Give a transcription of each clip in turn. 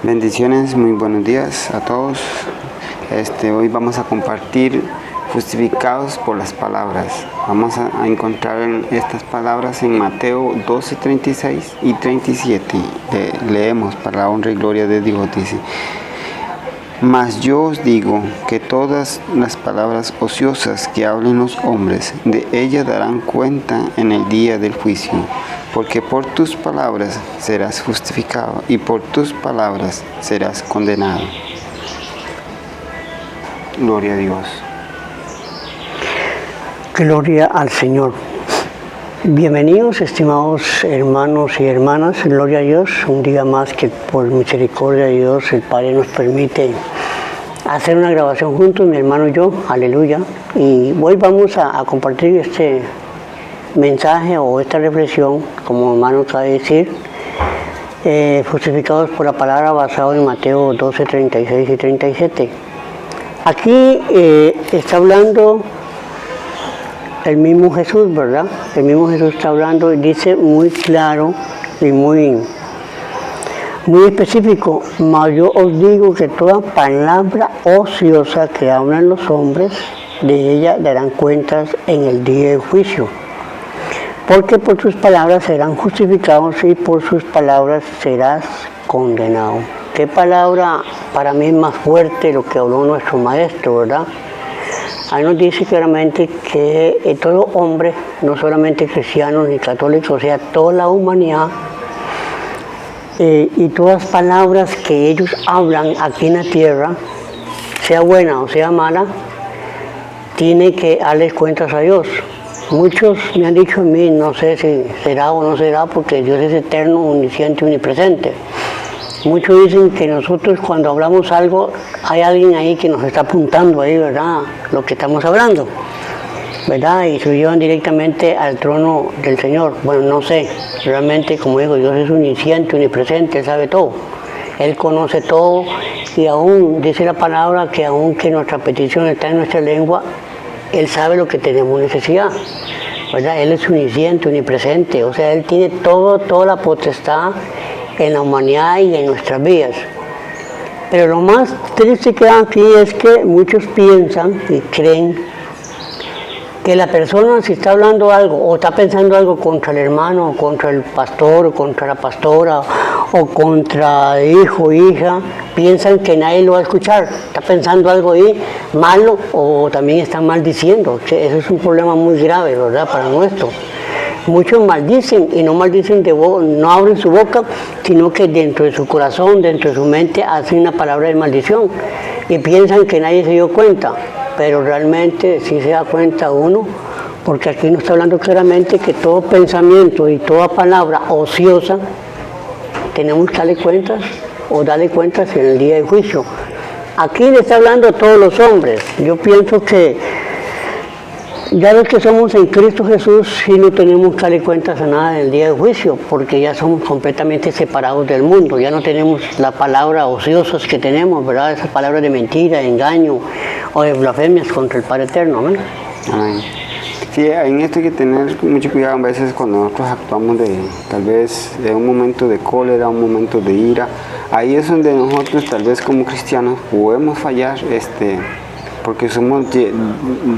Bendiciones, muy buenos días a todos. Hoy vamos a compartir justificados por las palabras. Vamos a encontrar estas palabras en Mateo 12, 36 y 37. Leemos para la honra y gloria de Dios. Dice: Mas yo os digo que todas las palabras ociosas que hablen los hombres, de ellas darán cuenta en el día del juicio. Porque por tus palabras serás justificado y por tus palabras serás condenado. Gloria a Dios. Gloria al Señor. Bienvenidos, estimados hermanos y hermanas. Gloria a Dios. Un día más que por misericordia de Dios el Padre nos permite hacer una grabación juntos, mi hermano y yo. Aleluya. Y hoy vamos a compartir este mensaje o esta reflexión, como hermano sabe decir, justificados por la palabra, basado en Mateo 12, 36 y 37. Aquí está hablando el mismo Jesús, ¿verdad? El mismo Jesús está hablando y dice muy claro y muy específico: mas yo os digo que toda palabra ociosa que hablan los hombres, de ella darán cuentas en el día del juicio. Porque por sus palabras serán justificados y por sus palabras serás condenado. ¿Qué palabra para mí es más fuerte lo que habló nuestro maestro, verdad? Ahí nos dice claramente que todo hombre, no solamente cristianos ni católicos, o sea, toda la humanidad, y todas las palabras que ellos hablan aquí en la tierra, sea buena o sea mala, tiene que darles cuentas a Dios. Muchos me han dicho a mí, no sé si será o no será, porque Dios es eterno, omnisciente, omnipresente. Muchos dicen que nosotros cuando hablamos algo, hay alguien ahí que nos está apuntando ahí, ¿verdad?, lo que estamos hablando, ¿verdad? Y se llevan directamente al trono del Señor. Bueno, no sé, realmente, como digo, Dios es omnisciente, omnipresente, Él sabe todo. Él conoce todo y aún dice la palabra que aún que nuestra petición está en nuestra lengua, Él sabe lo que tenemos necesidad, ¿verdad? Él es omnisciente, omnipresente, o sea, Él tiene toda la potestad en la humanidad y en nuestras vidas. Pero lo más triste que hay aquí es que muchos piensan y creen que la persona, si está hablando algo o está pensando algo contra el hermano, o contra el pastor, o contra la pastora, o contra el hijo o hija, piensan que nadie lo va a escuchar. Está pensando algo ahí malo o también está maldiciendo. Eso es un problema muy grave, ¿verdad?, para nuestro. Muchos maldicen y no maldicen no abren su boca, sino que dentro de su corazón, dentro de su mente, hacen una palabra de maldición y piensan que nadie se dio cuenta. Pero realmente sí se da cuenta uno, porque aquí nos está hablando claramente que todo pensamiento y toda palabra ociosa tenemos que darle cuentas o darle cuentas en el día del juicio. Aquí le está hablando a todos los hombres. Yo pienso que ya los que somos en Cristo Jesús sí no tenemos que darle cuentas a nada en el día del juicio, porque ya somos completamente separados del mundo. Ya no tenemos la palabra ociosas que tenemos, ¿verdad? Esas palabras de mentira, de engaño o de blasfemias contra el Padre Eterno. Amén. Amén. Sí, en esto hay que tener mucho cuidado a veces cuando nosotros actuamos tal vez de un momento de cólera, un momento de ira. Ahí es donde nosotros tal vez como cristianos podemos fallar, porque somos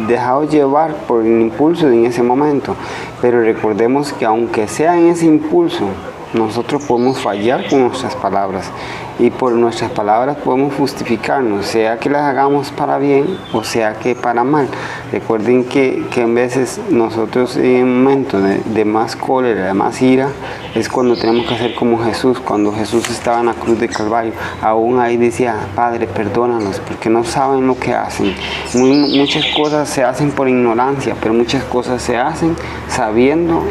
dejados llevar por el impulso en ese momento. Pero recordemos que aunque sea en ese impulso, nosotros podemos fallar con nuestras palabras y por nuestras palabras podemos justificarnos, sea que las hagamos para bien o sea que para mal. Recuerden que en veces nosotros en un momento de más cólera, de más ira, es cuando tenemos que hacer como Jesús. Cuando Jesús estaba en la cruz de Calvario, aún ahí decía: Padre, perdónanos porque no saben lo que hacen. Muchas cosas se hacen por ignorancia, pero muchas cosas se hacen sabiendo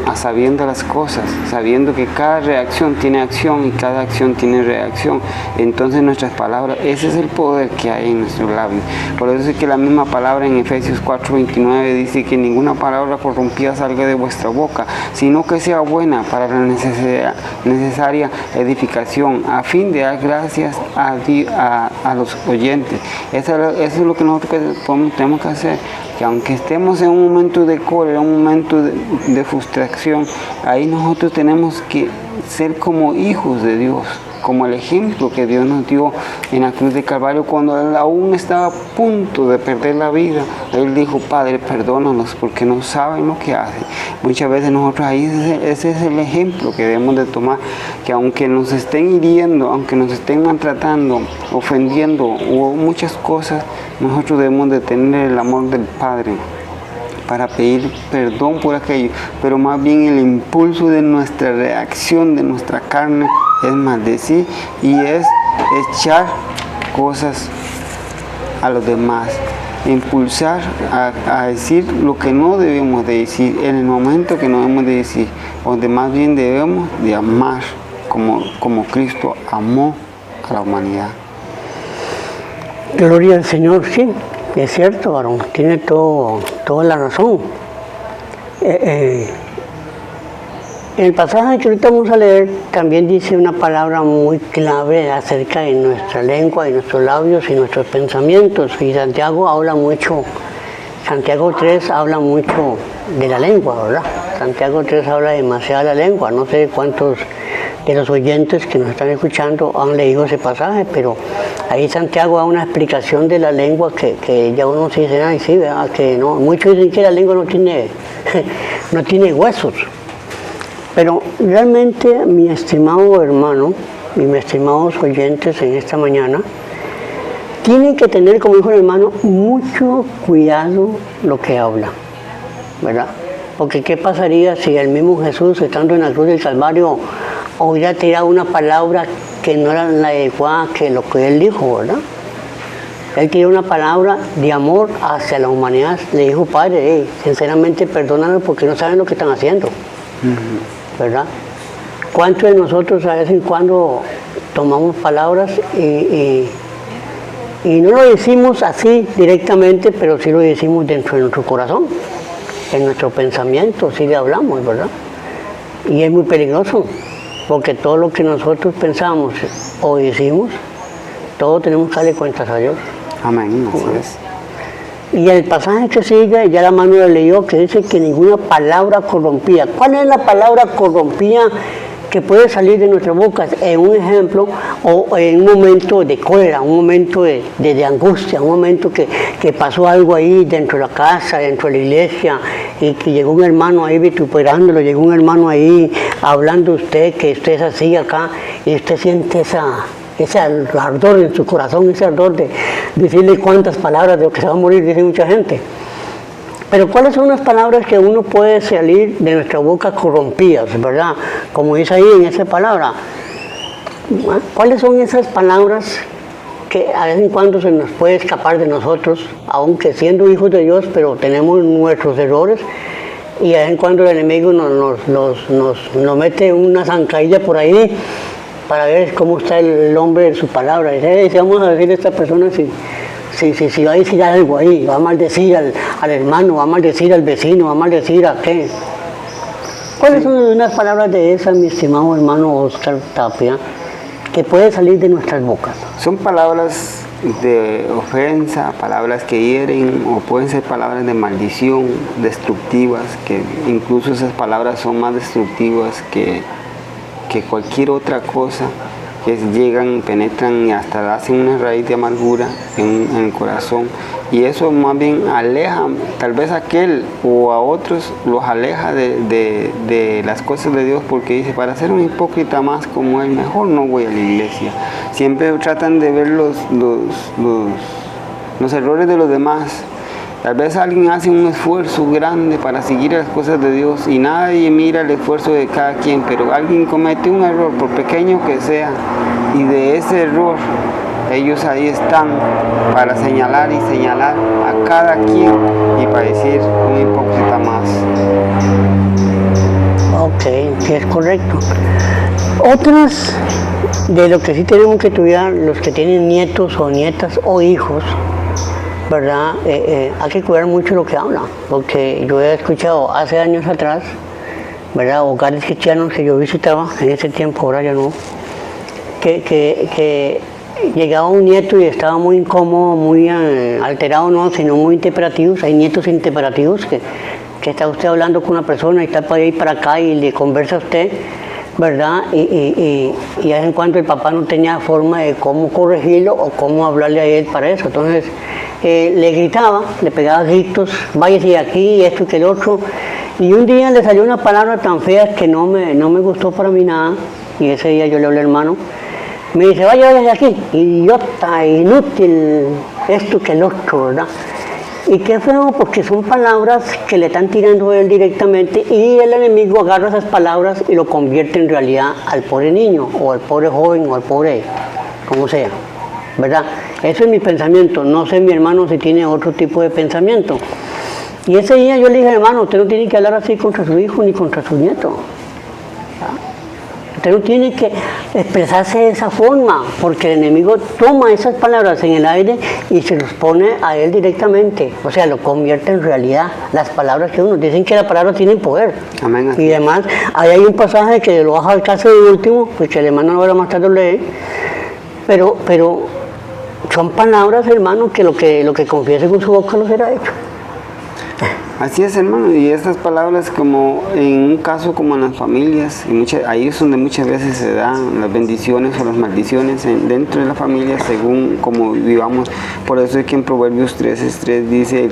las cosas, sabiendo que cada reacción tiene acción y cada acción tiene reacción. Entonces nuestras palabras, ese es el poder que hay en nuestros labios. Por eso es que la misma palabra en Efesios 4:29 dice que ninguna palabra corrompida salga de vuestra boca, sino que sea buena para la necesaria edificación, a fin de dar gracias a los oyentes. Eso es lo que nosotros tenemos que hacer. Que aunque estemos en un momento de cólera, un momento de frustración, ahí nosotros tenemos que ser como hijos de Dios. como el ejemplo que Dios nos dio en la cruz de Calvario cuando Él aún estaba a punto de perder la vida. Él dijo, Padre, perdónanos porque no saben lo que hacen. Muchas veces nosotros ahí ese es el ejemplo que debemos de tomar, que aunque nos estén hiriendo, aunque nos estén maltratando, ofendiendo o muchas cosas, nosotros debemos de tener el amor del Padre para pedir perdón por aquello, pero más bien el impulso de nuestra reacción, de nuestra carne, es maldecir y es echar cosas a los demás, impulsar a decir lo que no debemos de decir, en el momento que no debemos de decir, donde más bien debemos de amar como Cristo amó a la humanidad. Gloria al Señor, sí. Es cierto, varón, tiene toda la razón. En el pasaje que ahorita vamos a leer también dice una palabra muy clave acerca de nuestra lengua y nuestros labios y nuestros pensamientos. Y Santiago 3 habla mucho de la lengua, ¿verdad? Santiago 3 habla demasiado de la lengua. No sé cuántos de los oyentes que nos están escuchando han leído ese pasaje, pero ahí Santiago da una explicación de la lengua que ya uno se dice, ay, sí, ¿verdad? Que no, muchos dicen que la lengua no tiene huesos, pero realmente mi estimado hermano y mis estimados oyentes en esta mañana tienen que tener, como dijo el hermano, mucho cuidado lo que habla, ¿verdad? Porque ¿qué pasaría si el mismo Jesús, estando en la cruz del Calvario, hubiera tirado una palabra que no era la adecuada que lo que él dijo, ¿verdad? Él tiró una palabra de amor hacia la humanidad. Le dijo, Padre, sinceramente perdónanos porque no saben lo que están haciendo, ¿verdad? ¿Cuántos de nosotros a vez en cuando tomamos palabras y no lo decimos así directamente, pero sí lo decimos dentro de nuestro corazón, en nuestro pensamiento, sí le hablamos, ¿verdad? Y es muy peligroso. Porque todo lo que nosotros pensamos o decimos, todo tenemos que darle cuentas a Dios. Amén, así es. Y el pasaje que sigue, ya la mano lo leyó, que dice que ninguna palabra corrompida. ¿Cuál es la palabra corrompida que puede salir de nuestras bocas en un ejemplo o en un momento de cólera, un momento de angustia, un momento que pasó algo ahí dentro de la casa, dentro de la iglesia, y que llegó un hermano ahí vituperándolo, llegó un hermano ahí hablando de usted, que usted es así acá, y usted siente ese ardor en su corazón, ese ardor de decirle cuántas palabras de lo que se va a morir, dice mucha gente. Pero ¿cuáles son las palabras que uno puede salir de nuestra boca corrompidas, verdad? Como dice ahí en esa palabra. ¿Cuáles son esas palabras que a vez en cuando se nos puede escapar de nosotros, aunque siendo hijos de Dios, pero tenemos nuestros errores? Y a vez en cuando el enemigo nos mete una zancadilla por ahí para ver cómo está el hombre en su palabra. Y dice, vamos a decirle a esta persona si va a decir algo ahí, va a maldecir al hermano, va a maldecir al vecino, va a maldecir a qué. ¿Cuáles son unas palabras de esas, mi estimado hermano Oscar Tapia, que puede salir de nuestras bocas? Son palabras de ofensa, palabras que hieren, o pueden ser palabras de maldición, destructivas, que incluso esas palabras son más destructivas que cualquier otra cosa, que llegan, penetran y hasta hacen una raíz de amargura en el corazón, y eso más bien aleja, tal vez a aquel o a otros los aleja de las cosas de Dios, porque dice, para ser un hipócrita más como él, mejor no voy a la iglesia. Siempre tratan de ver los errores de los demás. Tal vez alguien hace un esfuerzo grande para seguir las cosas de Dios y nadie mira el esfuerzo de cada quien, pero alguien comete un error, por pequeño que sea, y de ese error ellos ahí están para señalar y señalar a cada quien y para decir un hipócrita más. Ok, sí, es correcto. Otras de lo que sí tenemos que estudiar, los que tienen nietos o nietas o hijos, ¿verdad? Hay que cuidar mucho lo que hablan, porque yo he escuchado hace años atrás, ¿verdad? Hogares cristianos que yo visitaba en ese tiempo, ahora ya no, que llegaba un nieto y estaba muy incómodo, muy alterado, no, sino muy intemperativos. Hay nietos intemperativos que está usted hablando con una persona y está para allá y para acá y le conversa a usted, ¿verdad? Y de vez en cuando el papá no tenía forma de cómo corregirlo o cómo hablarle a él para eso. Entonces le gritaba, le pegaba gritos, váyase de aquí, esto y que el otro. Y un día le salió una palabra tan fea que no me gustó para mí nada. Y ese día yo le hablé al hermano. Me dice, vaya de aquí, idiota, inútil, esto que el otro, ¿verdad? Y qué feo, porque son palabras que le están tirando a él directamente y el enemigo agarra esas palabras y lo convierte en realidad al pobre niño, o al pobre joven, o al pobre, como sea, ¿verdad? Eso es mi pensamiento, no sé mi hermano si tiene otro tipo de pensamiento. Y ese día yo le dije, hermano, usted no tiene que hablar así contra su hijo ni contra su nieto. Usted no tiene que expresarse de esa forma, porque el enemigo toma esas palabras en el aire y se los pone a él directamente. O sea, lo convierte en realidad. Las palabras que uno dicen que las palabras tienen poder. Amén. Y además, ahí hay un pasaje que lo baja al caso de último, pues que el hermano ahora más tarde lo lee. Pero son palabras, hermano, que lo que confiese con su boca lo será hecho. Así es, hermano, y estas palabras, como en un caso como en las familias, ahí es donde muchas veces se dan las bendiciones o las maldiciones dentro de la familia según como vivamos. Por eso es que en Proverbios 13:3 dice,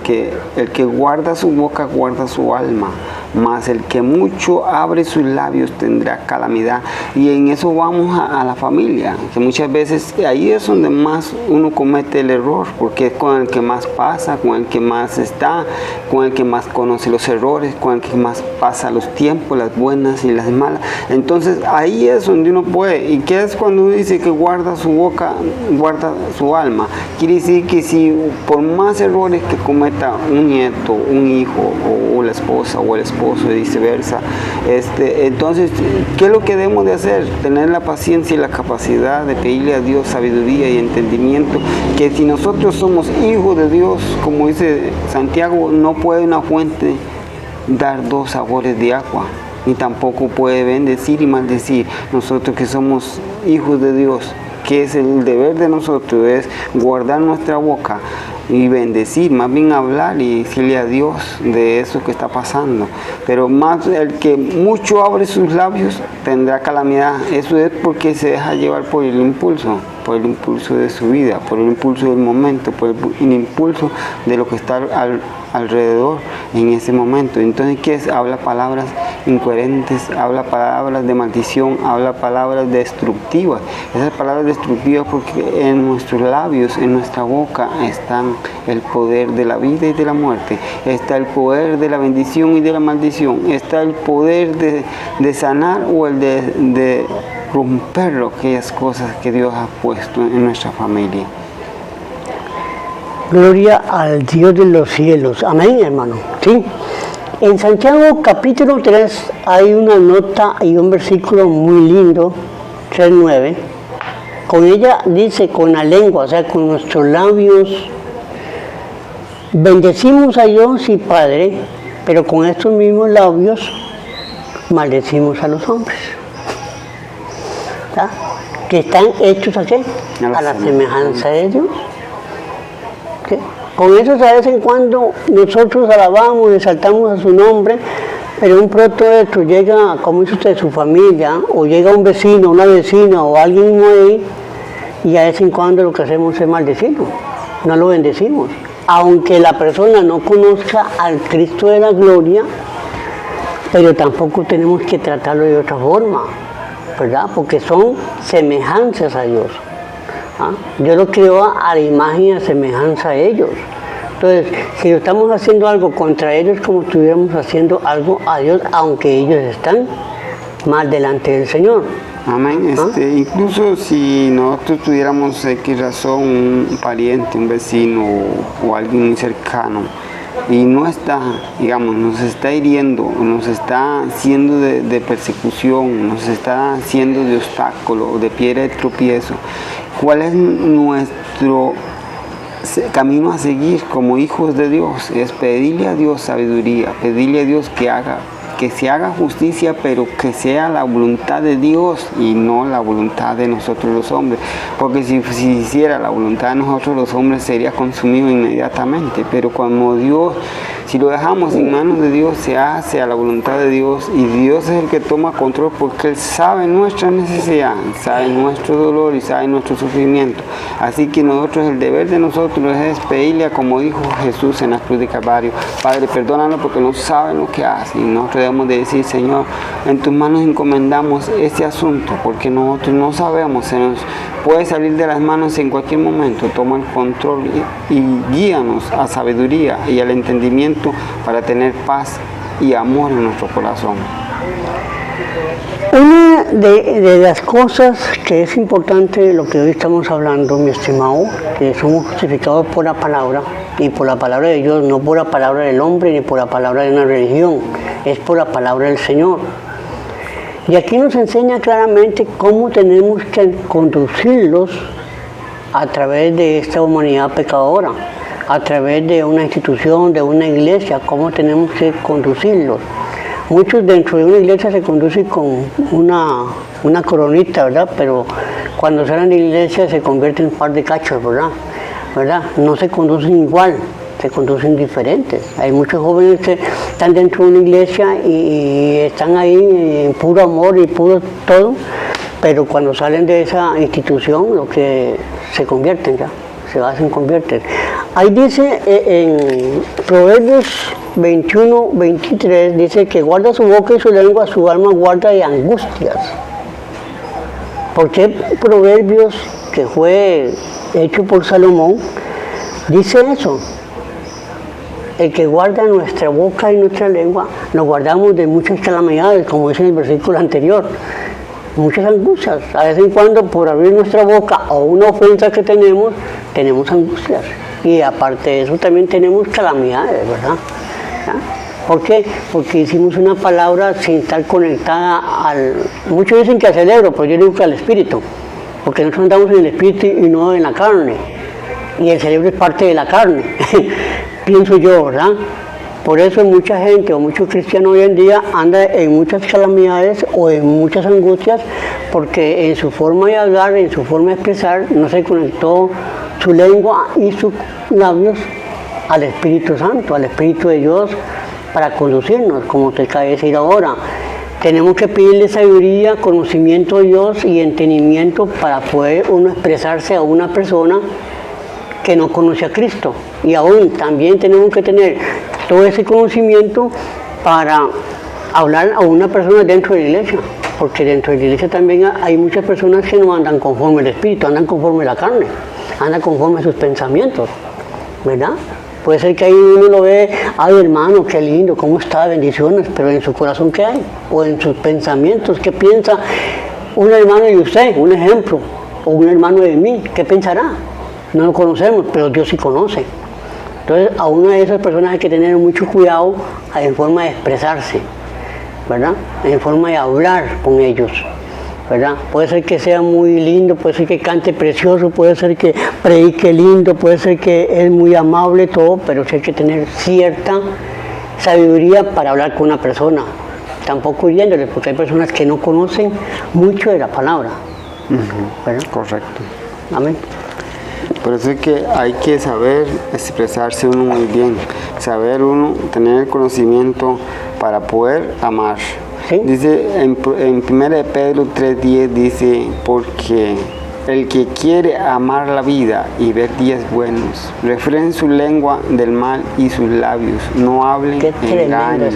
el que guarda su boca guarda su alma, mas el que mucho abre sus labios tendrá calamidad. Y en eso vamos a la familia, que muchas veces ahí es donde más uno comete el error, porque es con el que más pasa, con el que más está, con el que más conoce los errores, con el que más pasa los tiempos, las buenas y las malas. Entonces ahí es donde uno puede. ¿Y qué es cuando uno dice que guarda su boca, guarda su alma? Quiere decir que si por más errores que cometa un nieto, un hijo, o la esposa o el esposo y viceversa, entonces, ¿qué es lo que debemos de hacer? Tener la paciencia y la capacidad de pedirle a Dios sabiduría y entendimiento, que si nosotros somos hijos de Dios, como dice Santiago, no puede una fuente dar dos sabores de agua, ni tampoco puede bendecir y maldecir. Nosotros que somos hijos de Dios, que es el deber de nosotros, es guardar nuestra boca y bendecir, más bien hablar y decirle a Dios de eso que está pasando. Pero más el que mucho abre sus labios tendrá calamidad. Eso es porque se deja llevar por el impulso de su vida, por el impulso del momento, por el impulso de lo que está alrededor en ese momento. Entonces, ¿qué es? Habla palabras incoherentes, habla palabras de maldición, habla palabras destructivas. Esas palabras destructivas porque en nuestros labios, en nuestra boca están el poder de la vida y de la muerte, está el poder de la bendición y de la maldición, está el poder de sanar o el de romper aquellas cosas que Dios ha puesto en nuestra familia. Gloria al Dios de los cielos. Amén, hermano. ¿Sí? En Santiago capítulo 3 hay una nota y un versículo muy lindo, 3:9. Con ella dice, con la lengua, o sea, con nuestros labios, bendecimos a Dios y Padre, pero con estos mismos labios maldecimos a los hombres. ¿Tá? Que están hechos ¿a qué? A la semejanza de Dios. ¿Qué? Con eso de vez en cuando nosotros alabamos, exaltamos a su nombre, pero un pronto esto llega, como dice usted, su familia, o llega un vecino, una vecina, o alguien ahí, y a vez en cuando lo que hacemos es maldecirlo, no lo bendecimos. Aunque la persona no conozca al Cristo de la gloria, pero tampoco tenemos que tratarlo de otra forma, ¿verdad? Porque son semejanzas a Dios. ¿Ah? Dios lo creó a la imagen y a semejanza a ellos. Entonces, si estamos haciendo algo contra ellos, como si estuviéramos haciendo algo a Dios, aunque ellos están mal delante del Señor. Amén. Incluso si nosotros tuviéramos X razón, un pariente, un vecino o alguien muy cercano, y no está, digamos, nos está hiriendo, nos está haciendo de persecución, nos está haciendo de obstáculo, de piedra de tropiezo, ¿cuál es nuestro camino a seguir como hijos de Dios? Es pedirle a Dios sabiduría, pedirle a Dios que se haga justicia, pero que sea la voluntad de Dios y no la voluntad de nosotros los hombres, porque si hiciera la voluntad de nosotros los hombres sería consumido inmediatamente, pero cuando Dios Si lo dejamos en manos de Dios, se hace a la voluntad de Dios y Dios es el que toma control porque Él sabe nuestra necesidad, sabe nuestro dolor y sabe nuestro sufrimiento. Así que nosotros, el deber de nosotros es pedirle, como dijo Jesús en la cruz de Calvario: Padre, perdónanos porque no saben lo que hacen. Y nosotros debemos de decir: Señor, en tus manos encomendamos este asunto porque nosotros no sabemos, se nos puede salir de las manos en cualquier momento. Toma el control y guíanos a sabiduría y al entendimiento para tener paz y amor en nuestro corazón. Una de las cosas que es importante de lo que hoy estamos hablando, mi estimado, que somos justificados por la palabra y por la palabra de Dios, no por la palabra del hombre ni por la palabra de una religión, es por la palabra del Señor. Y aquí nos enseña claramente cómo tenemos que conducirlos a través de esta humanidad pecadora, a través de una institución, de una iglesia, cómo tenemos que conducirlos. Muchos dentro de una iglesia se conducen con una coronita, ¿verdad? Pero cuando salen de la iglesia se convierten en un par de cachos, ¿verdad? No se conducen igual, se conducen diferentes. Hay muchos jóvenes que están dentro de una iglesia y están ahí en puro amor y puro todo, pero cuando salen de esa institución, lo que se convierten ya, se hacen convierten. Ahí dice en Proverbios 21, 23, dice que guarda su boca y su lengua, su alma guarda de angustias. ¿Por qué Proverbios, que fue hecho por Salomón, dice eso? El que guarda nuestra boca y nuestra lengua, nos guardamos de muchas calamidades, como dice en el versículo anterior. Muchas angustias. A vez en cuando, por abrir nuestra boca o una ofensa que tenemos angustias. Y aparte de eso también tenemos calamidades, ¿verdad? ¿Por qué? Porque hicimos una palabra sin estar conectada al... Muchos dicen que al cerebro, pero yo digo que al espíritu. Porque nosotros andamos en el espíritu y no en la carne. Y el cerebro es parte de la carne, pienso yo, ¿verdad? Por eso mucha gente o muchos cristianos hoy en día anda en muchas calamidades o en muchas angustias porque en su forma de hablar, en su forma de expresar, no se conectó su lengua y sus labios al Espíritu Santo, al Espíritu de Dios para conducirnos, como te acaba de decir ahora. Tenemos que pedirle sabiduría, conocimiento de Dios y entendimiento para poder uno expresarse a una persona que no conoce a Cristo. Y aún también tenemos que tener todo ese conocimiento para hablar a una persona dentro de la iglesia, porque dentro de la iglesia también hay muchas personas que no andan conforme al espíritu, andan conforme a la carne, andan conforme a sus pensamientos, ¿verdad? Puede ser que ahí uno lo ve: ay, hermano, qué lindo, cómo está, bendiciones, pero en su corazón, ¿qué hay? O en sus pensamientos, ¿qué piensa un hermano de usted, un ejemplo, o un hermano de mí? ¿Qué pensará? No lo conocemos, pero Dios sí conoce. Entonces, a una de esas personas hay que tener mucho cuidado en forma de expresarse, ¿verdad? En forma de hablar con ellos, ¿verdad? Puede ser que sea muy lindo, puede ser que cante precioso, puede ser que predique lindo, puede ser que es muy amable, todo, pero sí hay que tener cierta sabiduría para hablar con una persona. Tampoco hiriéndole, porque hay personas que no conocen mucho de la palabra. ¿Verdad? Correcto. Amén. Por eso es que hay que saber expresarse uno muy bien, saber uno tener el conocimiento para poder amar. ¿Sí? Dice en 1 Pedro 3:10, dice: porque el que quiere amar la vida y ver días buenos, refrene su lengua del mal y sus labios no hablen engaño.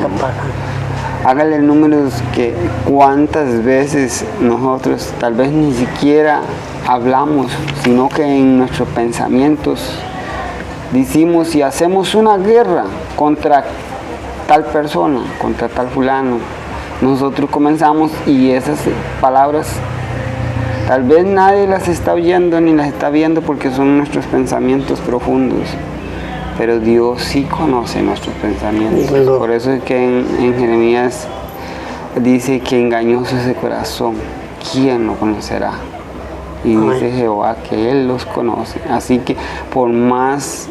Hágale números que cuántas veces nosotros tal vez ni siquiera hablamos, sino que en nuestros pensamientos decimos y hacemos una guerra contra tal persona, contra tal fulano. Nosotros comenzamos y esas palabras tal vez nadie las está oyendo ni las está viendo porque son nuestros pensamientos profundos. Pero Dios sí conoce nuestros pensamientos. Por eso es que en Jeremías dice que engañoso es el corazón, ¿quién lo conocerá? Y dice Jehová que Él los conoce. Así que por más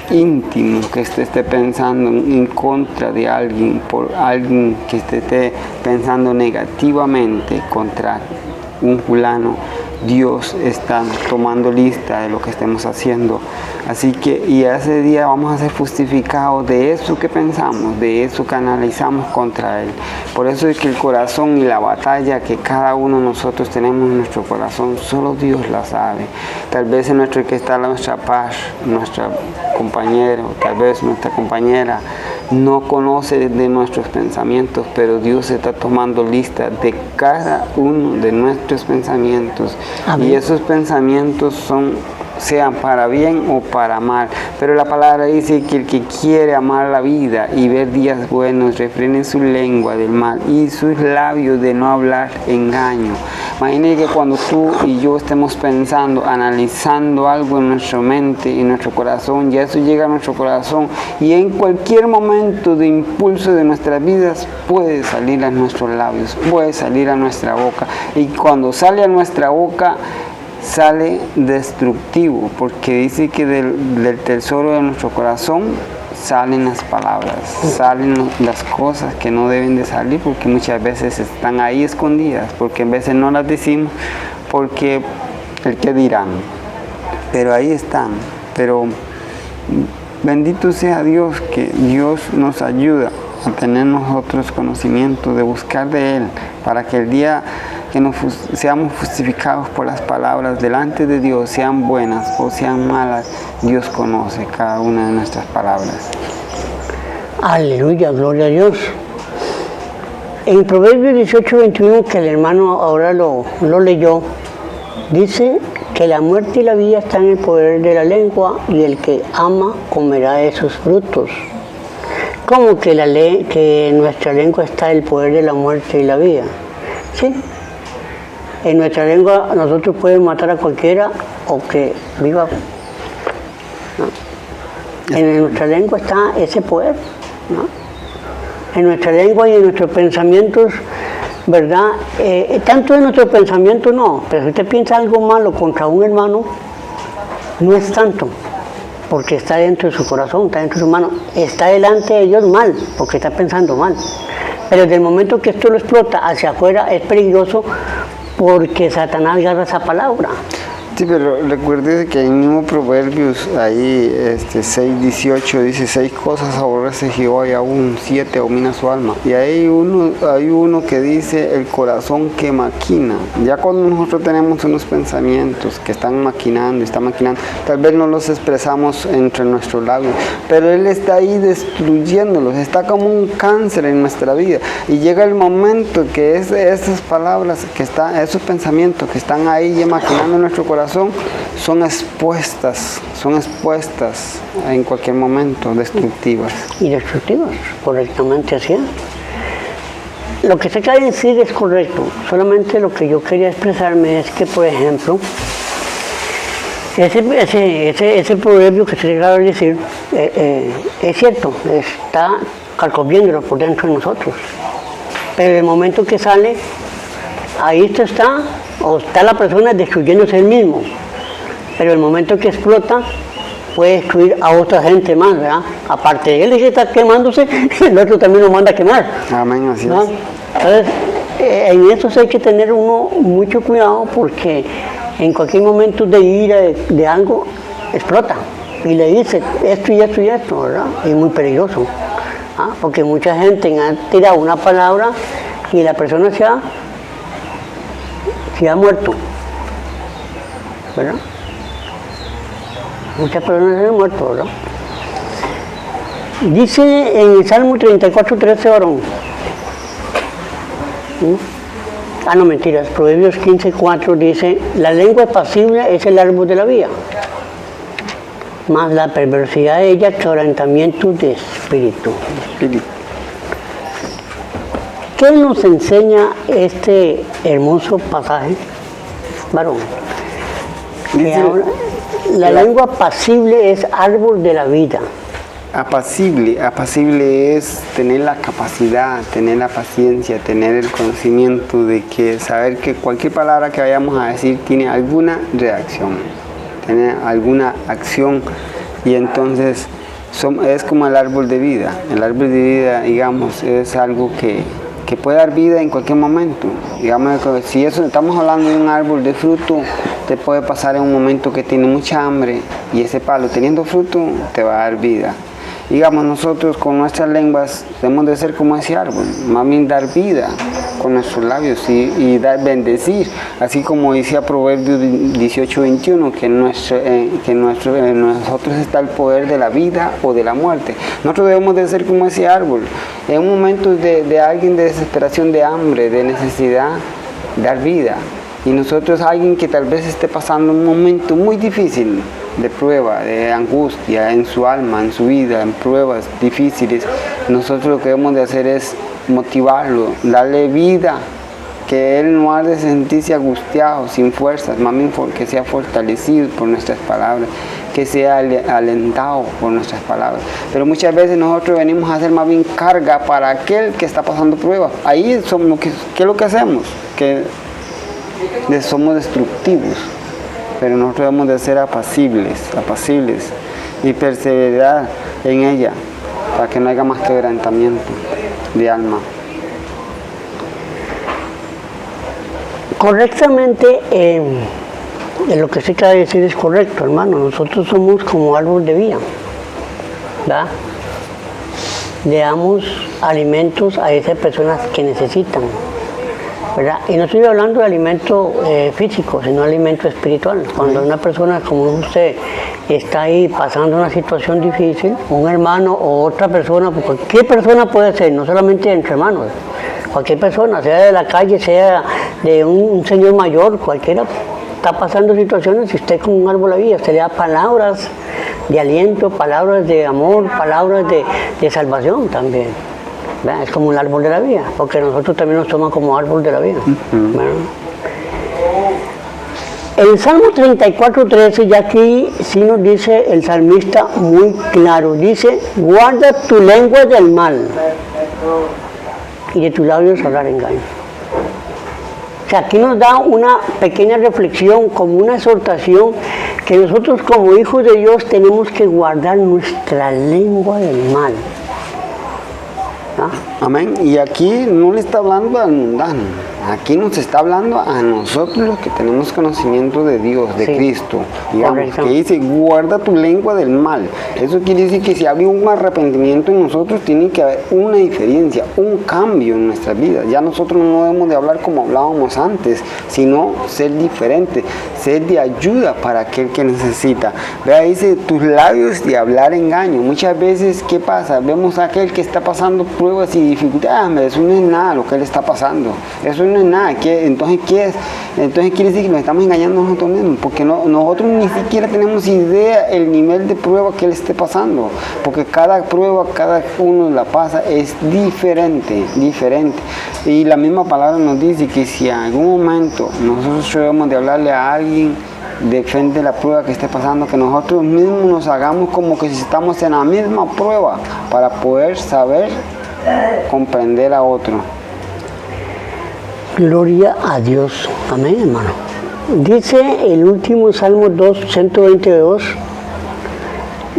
íntimo que esté pensando en contra de alguien, por alguien que esté pensando negativamente contra un fulano, Dios está tomando lista de lo que estemos haciendo. Así que, y ese día vamos a ser justificados de eso que pensamos, de eso que analizamos contra Él. Por eso es que el corazón y la batalla que cada uno de nosotros tenemos en nuestro corazón, solo Dios la sabe. Tal vez en nuestro que está nuestra paz, nuestra compañera, tal vez nuestra compañera, no conoce de nuestros pensamientos, pero Dios está tomando lista de cada uno de nuestros pensamientos. Amén. Y esos pensamientos sean para bien o para mal, pero la palabra dice que el que quiere amar la vida y ver días buenos, refrene su lengua del mal y sus labios de no hablar engaño. Imagine que cuando tú y yo estemos pensando, analizando algo en nuestra mente y en nuestro corazón, ya eso llega a nuestro corazón y en cualquier momento de impulso de nuestras vidas puede salir a nuestros labios, puede salir a nuestra boca, y cuando sale a nuestra boca sale destructivo, porque dice que del tesoro de nuestro corazón salen las palabras, salen las cosas que no deben de salir, porque muchas veces están ahí escondidas, porque en veces no las decimos, porque el que dirán, pero ahí están. Pero bendito sea Dios, que Dios nos ayuda a tener nosotros conocimiento, de buscar de Él, para que el día que seamos justificados por las palabras delante de Dios, sean buenas o sean malas, Dios conoce cada una de nuestras palabras. Aleluya, gloria a Dios. En Proverbios 18:21, que el hermano ahora lo leyó, dice que la muerte y la vida están en el poder de la lengua, y el que ama comerá de sus frutos. ¿Cómo que que en nuestra lengua está el poder de la muerte y la vida? ¿Sí? En nuestra lengua nosotros podemos matar a cualquiera o que viva. ¿No? En nuestra lengua está ese poder, ¿no? En nuestra lengua y en nuestros pensamientos, ¿verdad? Tanto en nuestros pensamientos no, pero si usted piensa algo malo contra un hermano, no es tanto, porque está dentro de su corazón, está dentro de su mano, está delante de Dios mal, porque está pensando mal. Pero desde el momento que esto lo explota hacia afuera es peligroso, porque Satanás agarra esa palabra. Sí, pero recuerde que en el mismo Proverbios, ahí 6:18, dice: 6 cosas aborrece Jehová y aún 7 domina su alma. Y hay uno que dice el corazón que maquina. Ya cuando nosotros tenemos unos pensamientos que están maquinando, tal vez no los expresamos entre nuestros labios, pero Él está ahí destruyéndolos, está como un cáncer en nuestra vida. Y llega el momento que esas palabras esos pensamientos que están ahí ya maquinando en nuestro corazón, son expuestas en cualquier momento, destructivas. Y destructivas, correctamente así es. Lo que se acaba de decir es correcto, solamente lo que yo quería expresarme es que, por ejemplo, ese proverbio que se acaba de decir, es cierto, está carcomiéndolo por dentro de nosotros, pero el momento que sale, ahí está la persona destruyéndose él mismo, pero el momento que explota puede destruir a otra gente más, ¿verdad? Aparte de él que está quemándose, el otro también lo manda a quemar. Amén, así ¿no? es. Entonces, en eso hay que tener uno mucho cuidado, porque en cualquier momento de ira, de algo, explota y le dice esto y esto y esto, ¿verdad? Y es muy peligroso, porque mucha gente ha tirado una palabra y la persona se ha muerto, ¿verdad? Muchas personas se han muerto, ¿verdad? Dice en el Salmo 34:13, varón. No, mentiras. Proverbios 15:4 dice: la lengua pasible es el árbol de la vida, mas la perversidad de ella quebrantamiento de espíritu. ¿Qué nos enseña este hermoso pasaje, varón? La lengua apacible es árbol de la vida. Apacible es tener la capacidad, tener la paciencia, tener el conocimiento de que saber que cualquier palabra que vayamos a decir tiene alguna reacción, tiene alguna acción, y entonces es como el árbol de vida. El árbol de vida, digamos, es algo que que puede dar vida en cualquier momento. Digamos que si estamos hablando de un árbol de fruto, te puede pasar en un momento que tiene mucha hambre y ese palo teniendo fruto te va a dar vida. Digamos, nosotros con nuestras lenguas debemos de ser como ese árbol, más bien dar vida con nuestros labios y dar bendecir, así como decía Proverbios 18:21, que en nosotros está el poder de la vida o de la muerte. Nosotros debemos de ser como ese árbol, en un momento de alguien de desesperación, de hambre, de necesidad, dar vida. Y nosotros, alguien que tal vez esté pasando un momento muy difícil, de prueba, de angustia en su alma, en su vida, en pruebas difíciles, nosotros lo que debemos de hacer es motivarlo, darle vida, que él no ha de sentirse angustiado, sin fuerzas, más bien que sea fortalecido por nuestras palabras, que sea alentado por nuestras palabras. Pero muchas veces nosotros venimos a hacer más bien carga para aquel que está pasando pruebas. Ahí somos, ¿qué es lo que hacemos? Que somos destructivos. Pero nosotros debemos de ser apacibles y perseverar en ella para que no haya más quebrantamiento de alma. Correctamente, lo que se quiere decir es correcto, hermano. Nosotros somos como árbol de vida, ¿verdad? Le damos alimentos a esas personas que necesitan, ¿verdad? Y no estoy hablando de alimento físico, sino alimento espiritual. Cuando una persona como usted está ahí pasando una situación difícil, un hermano o otra persona, porque cualquier persona puede ser, no solamente entre hermanos, cualquier persona, sea de la calle, sea de un señor mayor, cualquiera está pasando situaciones, y usted como un árbol de vida, usted le da palabras de aliento, palabras de amor, palabras de salvación también. ¿Verdad? Es como un árbol de la vida, porque nosotros también nos tomamos como árbol de la vida. El Salmo 34:13, ya aquí sí nos dice el salmista muy claro, dice: guarda tu lengua del mal y de tus labios hablar engaño. O sea, aquí nos da una pequeña reflexión, como una exhortación, que nosotros como hijos de Dios tenemos que guardar nuestra lengua del mal. Amén. Y aquí no le está hablando al mundano, aquí nos está hablando a nosotros los que tenemos conocimiento de Dios, de Cristo. Digamos, que dice, guarda tu lengua del mal. Eso quiere decir que si había un arrepentimiento en nosotros, tiene que haber una diferencia, un cambio en nuestras vidas. Ya nosotros no debemos de hablar como hablábamos antes, sino ser diferente, ser de ayuda para aquel que necesita. Vea, dice, tus labios de hablar engaño. Muchas veces, ¿qué pasa? Vemos a aquel que está pasando pruebas y dificultades, eso no es nada lo que le está pasando, eso no es nada. Entonces, ¿qué es? Entonces quiere decir que nos estamos engañando nosotros mismos, porque nosotros ni siquiera tenemos idea el nivel de prueba que le esté pasando, porque cada prueba, cada uno la pasa, es diferente. Y la misma palabra nos dice que si en algún momento nosotros debemos de hablarle a alguien de frente a la prueba que esté pasando, que nosotros mismos nos hagamos como que si estamos en la misma prueba, para poder saber comprender a otro. Gloria a Dios. Amén, hermano. Dice el último Salmo 122,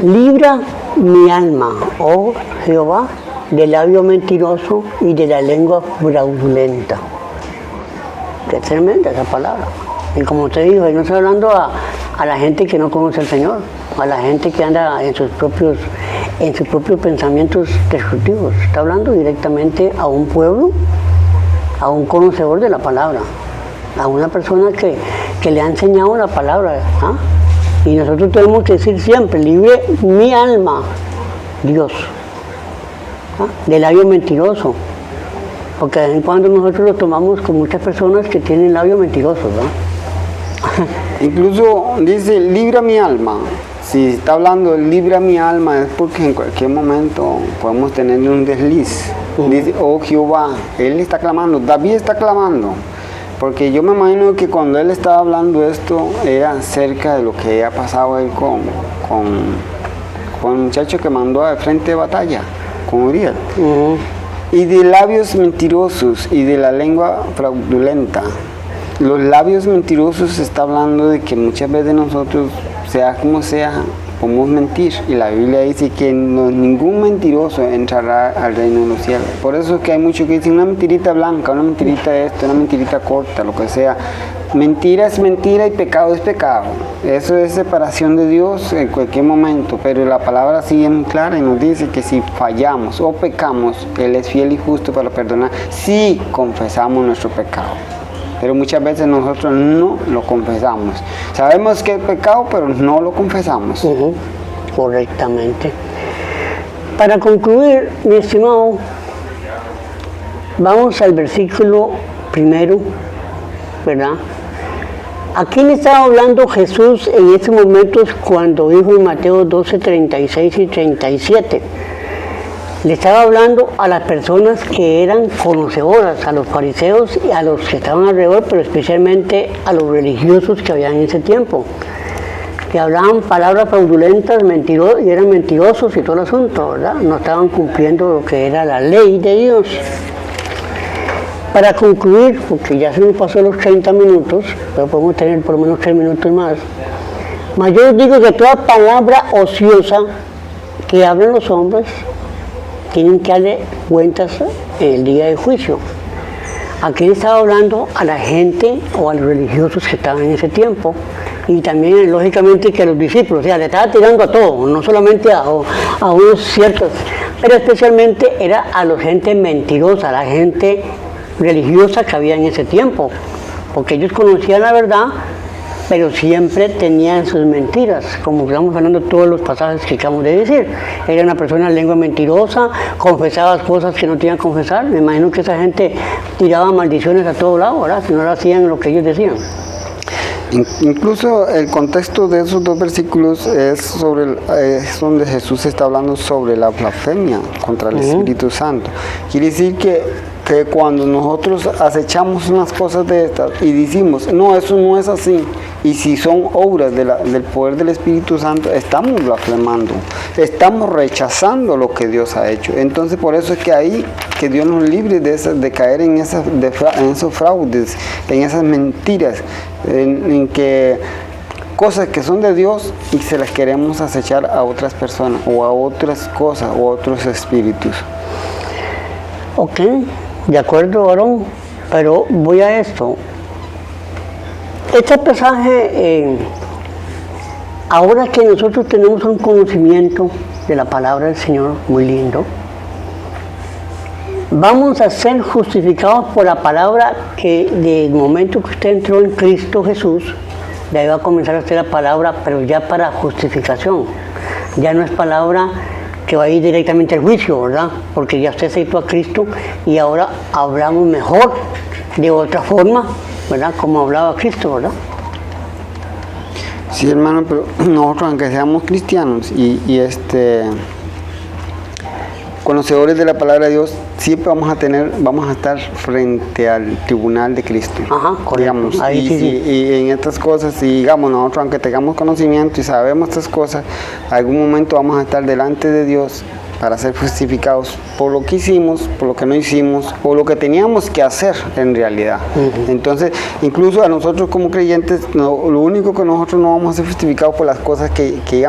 libra mi alma, oh Jehová, del labio mentiroso y de la lengua fraudulenta. Qué tremenda esa palabra. Y como usted dijo, no está hablando a la gente que no conoce al Señor, a la gente que anda en sus propios pensamientos destructivos. Está hablando directamente a un pueblo, a un conocedor de la palabra, a una persona que le ha enseñado la palabra. Y nosotros tenemos que decir siempre, libre mi alma, Dios, del labio mentiroso. Porque de vez en cuando nosotros lo tomamos con muchas personas que tienen labios mentirosos, ¿verdad? Incluso dice, libra mi alma. Si está hablando de libra mi alma, es porque en cualquier momento podemos tener un desliz. Dice, oh Jehová, él está clamando, David está clamando. Porque yo me imagino que cuando él estaba hablando esto, era cerca de lo que había pasado él con el muchacho que mandó al frente de batalla, con Uriel. Y de labios mentirosos y de la lengua fraudulenta. Los labios mentirosos está hablando de que muchas veces nosotros sea como sea, podemos mentir. Y la Biblia dice que ningún mentiroso entrará al reino de los cielos. Por eso es que hay muchos que dicen una mentirita blanca, una mentirita esto, una mentirita corta, lo que sea. Mentira es mentira y pecado es pecado. Eso es separación de Dios en cualquier momento. Pero la palabra sigue muy clara y nos dice que si fallamos o pecamos, Él es fiel y justo para perdonar si confesamos nuestro pecado. Pero muchas veces nosotros no lo confesamos. Sabemos que es pecado, pero no lo confesamos. Correctamente. Para concluir, mi estimado, vamos al versículo primero, ¿verdad? ¿A quién estaba hablando Jesús en estos momentos cuando dijo en Mateo 12, 36 y 37? Le estaba hablando a las personas que eran conocedoras, a los fariseos y a los que estaban alrededor, pero especialmente a los religiosos que había en ese tiempo, que hablaban palabras fraudulentas, y eran mentirosos y todo el asunto, ¿verdad? No estaban cumpliendo lo que era la ley de Dios. Para concluir, porque ya se nos pasó los 30 minutos, pero podemos tener por lo menos 3 minutos más, yo os digo que toda palabra ociosa que hablan los hombres tienen que darle cuentas en el día del juicio. Aquí estaba hablando a la gente o a los religiosos que estaban en ese tiempo, y también lógicamente que a los discípulos, o sea, le estaba tirando a todos, no solamente a unos ciertos, pero especialmente era a la gente mentirosa, a la gente religiosa que había en ese tiempo, porque ellos conocían la verdad, pero siempre tenían sus mentiras, como estamos hablando de todos los pasajes que acabamos de decir. Era una persona de lengua mentirosa, confesaba cosas que no tenían que confesar. Me imagino que esa gente tiraba maldiciones a todo lado, ¿verdad? Si no lo hacían lo que ellos decían. Incluso el contexto de esos dos versículos es donde Jesús está hablando sobre la blasfemia contra el Espíritu Santo. Quiere decir que cuando nosotros acechamos unas cosas de estas y decimos, no, eso no es así, y si son obras del poder del Espíritu Santo, estamos blasfemando, estamos rechazando lo que Dios ha hecho. Entonces por eso es que ahí, que Dios nos libre de caer en esos fraudes, en esas mentiras, en que cosas que son de Dios y se las queremos acechar a otras personas o a otras cosas o a otros espíritus. Ok, de acuerdo, varón, pero voy a esto. Este pasaje, ahora que nosotros tenemos un conocimiento de la palabra del Señor muy lindo, vamos a ser justificados por la palabra que del momento que usted entró en Cristo Jesús, de ahí va a comenzar a ser la palabra, pero ya para justificación. Ya no es palabra que va a ir directamente al juicio, ¿verdad? Porque ya usted aceptó a Cristo y ahora hablamos mejor, de otra forma, ¿verdad? Como hablaba Cristo, ¿verdad? Sí, hermano, pero nosotros, aunque seamos cristianos y conocedores de la palabra de Dios, siempre vamos a estar frente al tribunal de Cristo. Ajá, correcto. Digamos, ahí sí. Y en estas cosas, y digamos, nosotros aunque tengamos conocimiento y sabemos estas cosas, algún momento vamos a estar delante de Dios para ser justificados por lo que hicimos, por lo que no hicimos, o lo que teníamos que hacer en realidad. Entonces, incluso a nosotros como creyentes, lo único que nosotros no vamos a ser justificados por las cosas que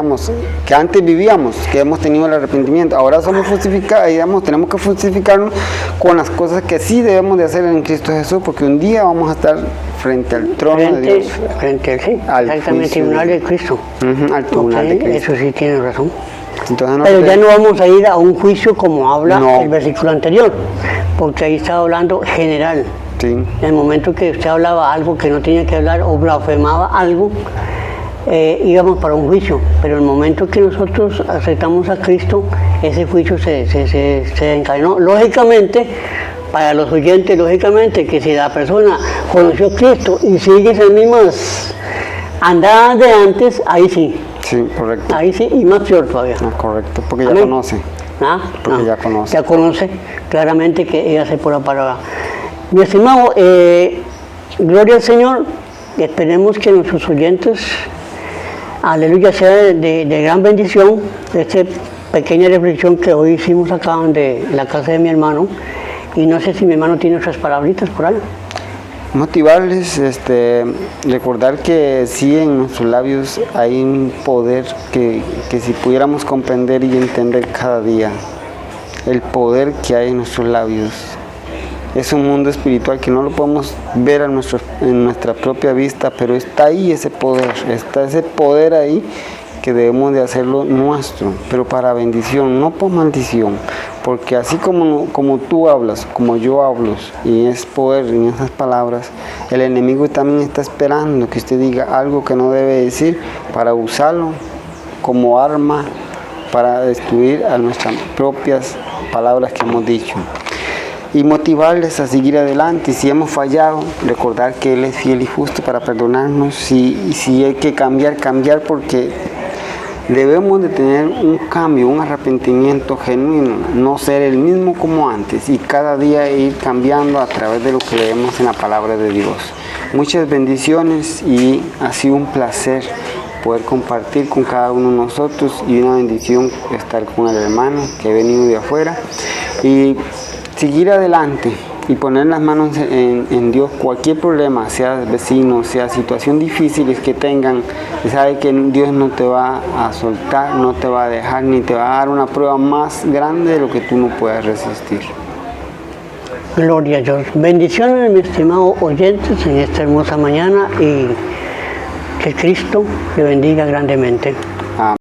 antes vivíamos, que hemos tenido el arrepentimiento. Ahora somos justificados, digamos, tenemos que justificarnos con las cosas que sí debemos de hacer en Cristo Jesús, porque un día vamos a estar frente al trono de Dios. Frente al tribunal de Cristo. Al tribunal de Cristo. Eso sí tiene razón. Entonces, pero ya no vamos a ir a un juicio como habla el versículo anterior, porque ahí estaba hablando general. Sí. En el momento que usted hablaba algo que no tenía que hablar o blasfemaba algo, íbamos para un juicio. Pero en el momento que nosotros aceptamos a Cristo, ese juicio se desencadenó. Lógicamente, para los oyentes, lógicamente, que si la persona conoció a Cristo y sigue esas mismas andadas de antes, ahí sí. Sí, correcto. Ahí sí, y más peor todavía. Correcto, porque Amén. ya conoce. Porque ya conoce. Ya conoce claramente que ella se por la palabra. Mi estimado, gloria al Señor. Esperemos que nuestros oyentes, aleluya, sea de gran bendición esta pequeña reflexión que hoy hicimos acá de la casa de mi hermano. Y no sé si mi hermano tiene otras palabritas por ahí. Motivarles, recordar que sí en nuestros labios hay un poder que si pudiéramos comprender y entender cada día, el poder que hay en nuestros labios. Es un mundo espiritual que no lo podemos ver en nuestra propia vista, pero está ahí ese poder ahí que debemos de hacerlo nuestro, pero para bendición, no por maldición, porque así como tú hablas, como yo hablo, y es poder en esas palabras, el enemigo también está esperando que usted diga algo que no debe decir para usarlo como arma para destruir a nuestras propias palabras que hemos dicho. Y motivarles a seguir adelante. Si hemos fallado, recordar que Él es fiel y justo para perdonarnos. Si hay que cambiar, porque debemos de tener un cambio, un arrepentimiento genuino, no ser el mismo como antes y cada día ir cambiando a través de lo que leemos en la palabra de Dios. Muchas bendiciones y ha sido un placer poder compartir con cada uno de nosotros y una bendición estar con el hermano que ha venido de afuera y seguir adelante y poner las manos en Dios. Cualquier problema, sea vecino, sea situación difícil que tengan, sabe que Dios no te va a soltar, no te va a dejar, ni te va a dar una prueba más grande de lo que tú no puedas resistir. Gloria a Dios. Bendiciones, mis estimados oyentes, en esta hermosa mañana y que Cristo le bendiga grandemente.